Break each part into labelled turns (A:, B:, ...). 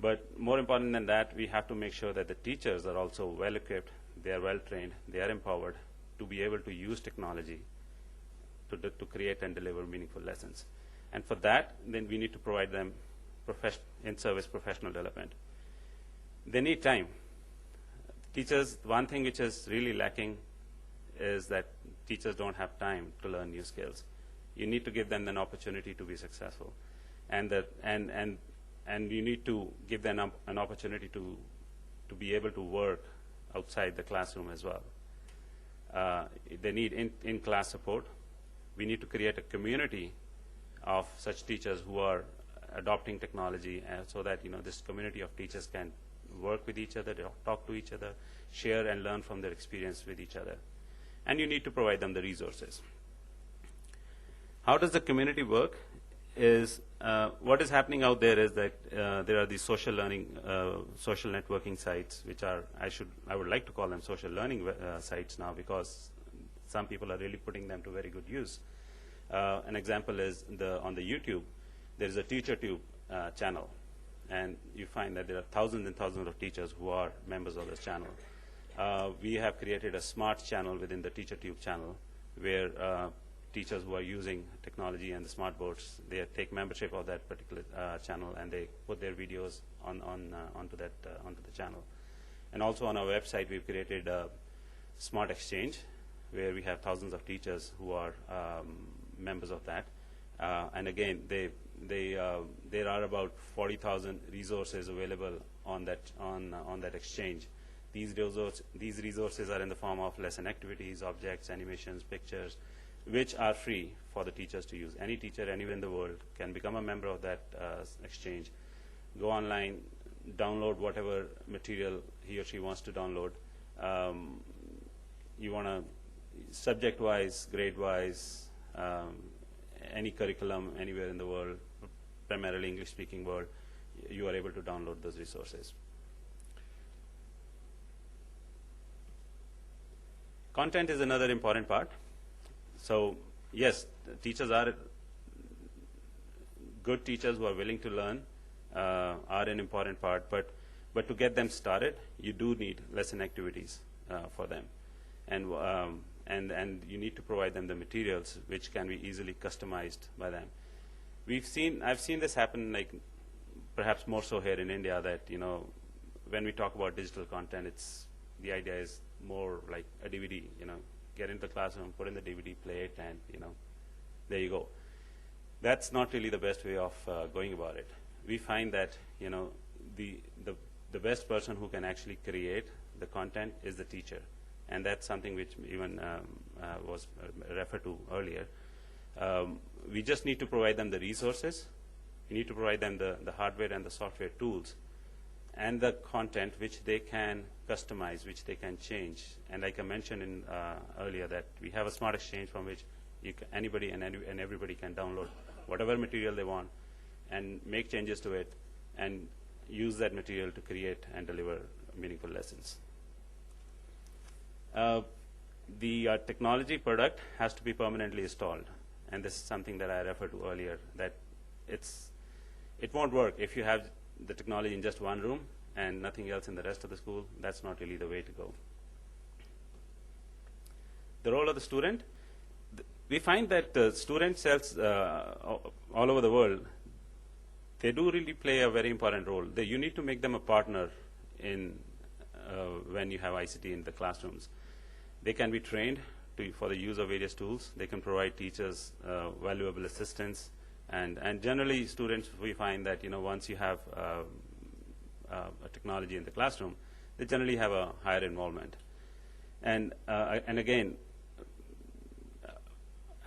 A: But more important than that, we have to make sure that the teachers are also well equipped, they are well trained, they are empowered to be able to use technology to create and deliver meaningful lessons. And for that, then we need to provide them in-service professional development. They need time. Teachers, one thing which is really lacking is that teachers don't have time to learn new skills. You need to give them an opportunity to be successful. And you need to give them an opportunity to be able to work outside the classroom as well. They need in-class support. We need to create a community of such teachers who are adopting technology, so that this community of teachers can work with each other, talk to each other, share and learn from their experience with each other. And you need to provide them the resources. How does the community work? What is happening out there is that there are these social learning, social networking sites, which are, I would like to call them social learning sites now, because some people are really putting them to very good use. An example is on the YouTube, there is a TeacherTube channel, and you find that there are thousands and thousands of teachers who are members of this channel. We have created a smart channel within the TeacherTube channel, where teachers who are using technology and the smart boards, they take membership of that particular channel, and they put their videos onto the channel. And also on our website, we've created a smart exchange, where we have thousands of teachers who are members of that. And again, there are about 40,000 resources available on that exchange. These resources are in the form of lesson activities, objects, animations, pictures, which are free for the teachers to use. Any teacher anywhere in the world can become a member of that exchange, go online, download whatever material he or she wants to download. You want to subject-wise, grade-wise, any curriculum anywhere in the world, primarily English-speaking world, you are able to download those resources. Content is another important part. So yes, teachers are good teachers who are willing to learn are an important part, but to get them started, you do need lesson activities for them, and you need to provide them the materials which can be easily customized by them. I've seen this happen, like perhaps more so here in India, that when we talk about digital content, the idea is more like a DVD. Get into the classroom, put in the DVD, play it, and there you go. That's not really the best way of going about it. We find that the best person who can actually create the content is the teacher, and that's something which even was referred to earlier. We just need to provide them the resources. We need to provide them the hardware and the software tools, and the content which they can customize, which they can change. And like I mentioned earlier, that we have a smart exchange from which anybody and everybody can download whatever material they want and make changes to it and use that material to create and deliver meaningful lessons. The technology product has to be permanently installed, and this is something that I referred to earlier, that it won't work if you have the technology in just one room and nothing else in the rest of the school. That's not really the way to go. The role of the student. We find that student cells all over the world, they do really play a very important role. You need to make them a partner when you have ICT in the classrooms. They can be trained for the use of various tools. They can provide teachers valuable assistance. And generally, students, we find that once you have a technology in the classroom, they generally have a higher involvement. And again,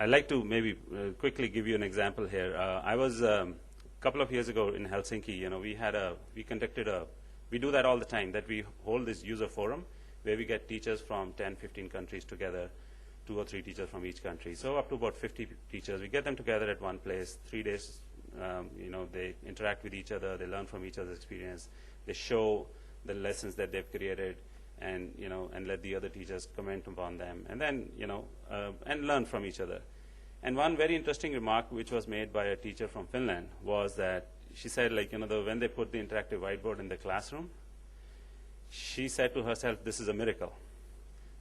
A: I'd like to maybe quickly give you an example here. I was a couple of years ago in Helsinki. We do that all the time, that we hold this user forum where we get teachers from 10, 15 countries together, 2 or 3 teachers from each country. So up to about 50 teachers. We get them together at one place, 3 days. They interact with each other. They learn from each other's experience. They show the lessons that they've created, and let the other teachers comment upon them, and then and learn from each other. And one very interesting remark which was made by a teacher from Finland was that she said, like, when they put the interactive whiteboard in the classroom, she said to herself, this is a miracle.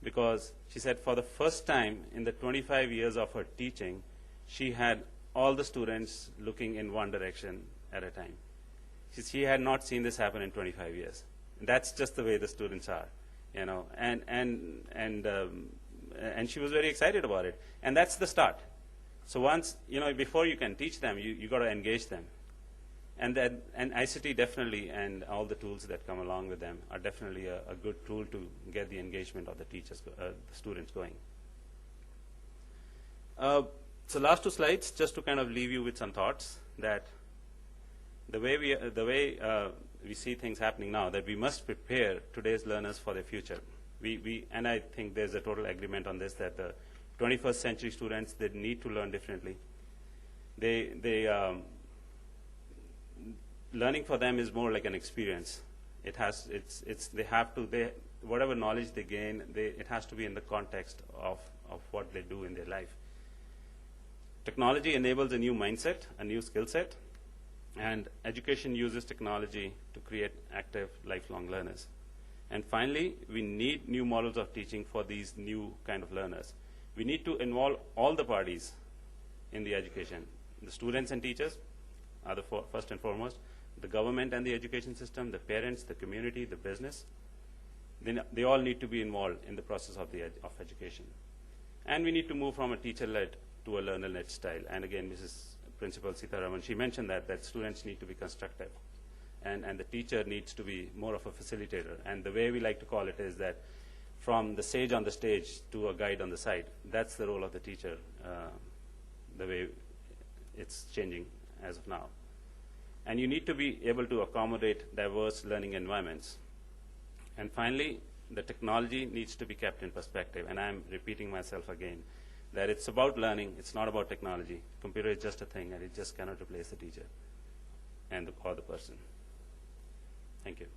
A: Because she said for the first time in the 25 years of her teaching, she had all the students looking in one direction at a time. She had not seen this happen in 25 years. And that's just the way the students are, and she was very excited about it. And that's the start. So once, before you can teach them, you got to engage them. And ICT definitely, and all the tools that come along with them, are definitely a good tool to get the engagement of the teachers, the students going. So last 2 slides, just to kind of leave you with some thoughts that the way we see things happening now, that we must prepare today's learners for their future. And I think there's a total agreement on this, that the 21st century students, they need to learn differently. Learning for them is more like an experience. Whatever knowledge they gain, it has to be in the context of what they do in their life. Technology enables a new mindset, a new skill set, and education uses technology to create active, lifelong learners. And finally, we need new models of teaching for these new kind of learners. We need to involve all the parties in the education. The students and teachers are the first and foremost, the government and the education system, the parents, the community, the business. They all need to be involved in the process of education. And we need to move from a teacher-led to a learner-led style. And again, Mrs. Principal Sitaraman, she mentioned that students need to be constructive. And the teacher needs to be more of a facilitator. And the way we like to call it is that from the sage on the stage to a guide on the side, that's the role of the teacher, the way it's changing as of now. And you need to be able to accommodate diverse learning environments. And finally, the technology needs to be kept in perspective. And I'm repeating myself again, that it's about learning, it's not about technology. Computer is just a thing, and it just cannot replace the teacher or the person. Thank you.